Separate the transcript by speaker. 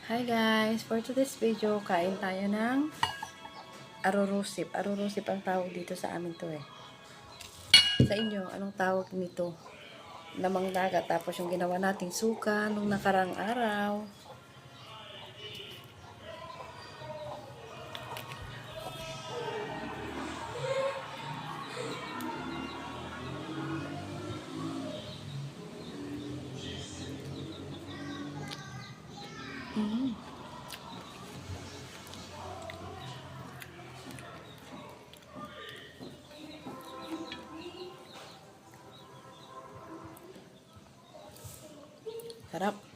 Speaker 1: Hi guys! For today's video, kain tayo ng arurusip. Arurusip ang tawag dito sa amin to eh. Sa inyo, anong tawag nito? Lamang dagat. Tapos yung ginawa nating suka nung nakarang araw. Sarap.